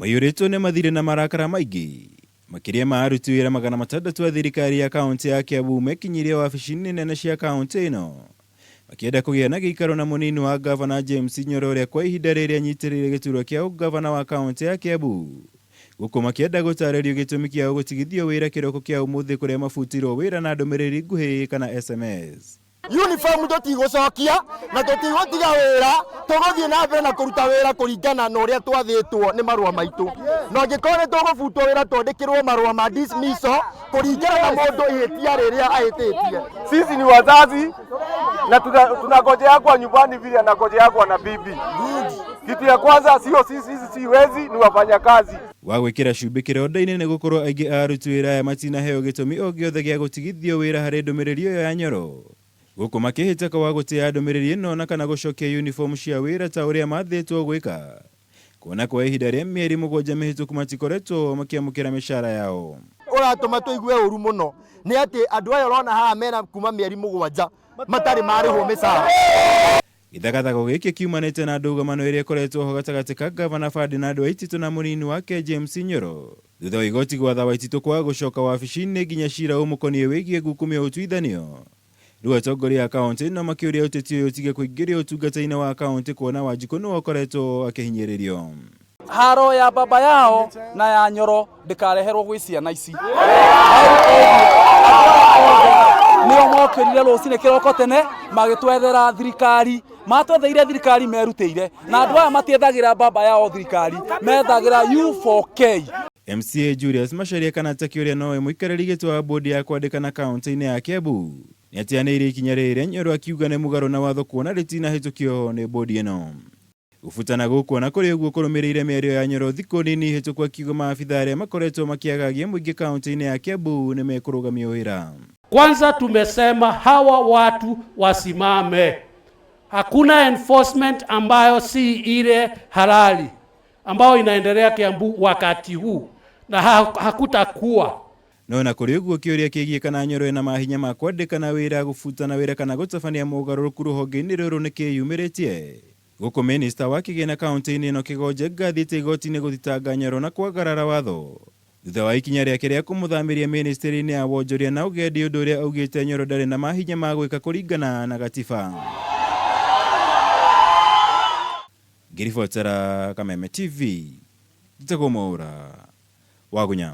Maiyũrĩtwo nĩ mathirĩ na marakara maingĩ makĩria ma aruti wĩra 600 a thirikari ya kaunti ya Kiambu mekinyirie wabici-inĩ nene cia kaunti ĩno makĩenda kũgĩa na gĩikaro na mũnini wa gavana James Nyoro ũrĩa kwa ihinda rĩrĩ anyitĩrĩire gĩturwa kĩa ũgavana wa kaunti ya Kiambu, gũkũ makĩenda gũtarĩrio gĩtũmi kĩa gũtigithio wĩra kĩroko kĩa ũmũthĩ kũrĩa mabutirwo wĩra na ndũmĩrĩri nguhĩ kana SMS. Uniform tũtigũcokia na tũtigũtiga wĩra, tũgũthiĩ na mbere na kũruta wĩra kũringana na ũrĩa twathĩtwo nĩ marũa maitũ. Na angĩkorwo nĩ tũgũbutwo wĩra twandĩkĩrwo marũa ma dismissal kũringana na mũndũ ihĩtia rĩrĩa ahĩtĩtie. Sisi ni wazazi na tunangojea kwa nyumbani vile anangojea kwa na bibi. Kitu ya kwanza sio sisi siwezi ni wafanyakazi. Wa gwĩkĩra cumbĩ kĩronda-inĩ nĩ gũkorwo aingĩ a aruti wĩra aya matinaheo gĩtũmi o gĩothe gĩa gũtigithio wĩra harĩ ndũmĩrĩri ĩyo ya Nyoro, gũkũ makĩhĩtũka wa gũtĩa ndũmĩrĩri ĩno na kana gũcokia uniform cia wĩra ta ũrĩa mathĩtwo gwĩka, kuona kwa ihinda rĩa mĩeri 7 mĩhĩtũku matikoretwo makĩamũkĩra mĩcara yao. Ũratũma tũigue ũru mũno nĩ atĩ andũ aya ũrona haha mena kuma mĩeri 7 matarĩ marĩhwo mĩcara. Gĩthagathago gĩkĩ kiumanĩte na ndũgamano ĩrĩa ĩkoretwo ho gatagatĩ ka gavana Ferdinand Waititu na mũnini wake James Nyoro, thutha wa igoti gwatha Waititu kwa gũcoka wabici-inĩ nginya cira ũmũkoniĩ wĩgiĩ ngukumio ũtuithanio. Rĩu atongoria a kaunti ĩno makĩũria ũteti ũyũ ũtige kũingĩria ũtungata-inĩ wa kaunti kuona Wanjikũ nĩwe ũkoretwo akĩhinyĩrĩrio. Haro ya baba yao na ya Nyoro ndĩkareherwo gwĩ ciana ici. Nĩo mokĩrire rũcinĩ kĩroko tene magĩtwethera thirikari, matwetheire thirikari merutĩire, na andũ aya matiethagĩra baba yao thirikari, methagĩra U4K. MCA Julius Macharia kana takĩũria nowe mũikarĩri gĩtĩ wa bodi ya kwandĩkana kaunti-inĩ ya Kiambu nĩatianĩirie ikinya rĩrĩ, Nyoro akiuga nĩ mũgarũ na watho kuona rĩtinahĩtũkio nĩ bodi ĩno. Gũbutana gũkũ na kũrĩ ũguo kũrũmĩrĩire mĩario ya Nyoro thikũ nini hĩtũku akiuga maabitha arĩa makoretwo makiagagia mũingĩ kaunti-inĩ ya Kiambu nĩ mekũrũgamio wĩra. Kwanza tumesema hawa watu wasimame. Hakuna enforcement ambayo si ile halali ambayo inaendelea Kiambu wakati huu na hakutakuwa. No na kũrĩ ũguo kĩũria kĩgiĩ kana Nyoro ena mahinya ma kwandĩkana wĩra, gũbutana wĩra kana gũtabania mogarũrũku rũhonge-inĩ rũrũ nĩkĩyumĩrĩtie, gũkũ minista wa kĩgĩna kaunti-inĩ ĩno Kĩgonje ngathiĩte igoti-inĩ gũthitanga Nyoro na kwagarara watho thutha wa ikinya rĩake rĩa kũmũthamĩria ministry-inĩ ya wonjoria na ũgendi, ũndũ ũrĩa augĩte Nyoro ndarĩ na mahinya ma gwĩka kũringana na gatiba. Ngĩribotera Kameme TV, Njagũ Mwaura, Wagunya.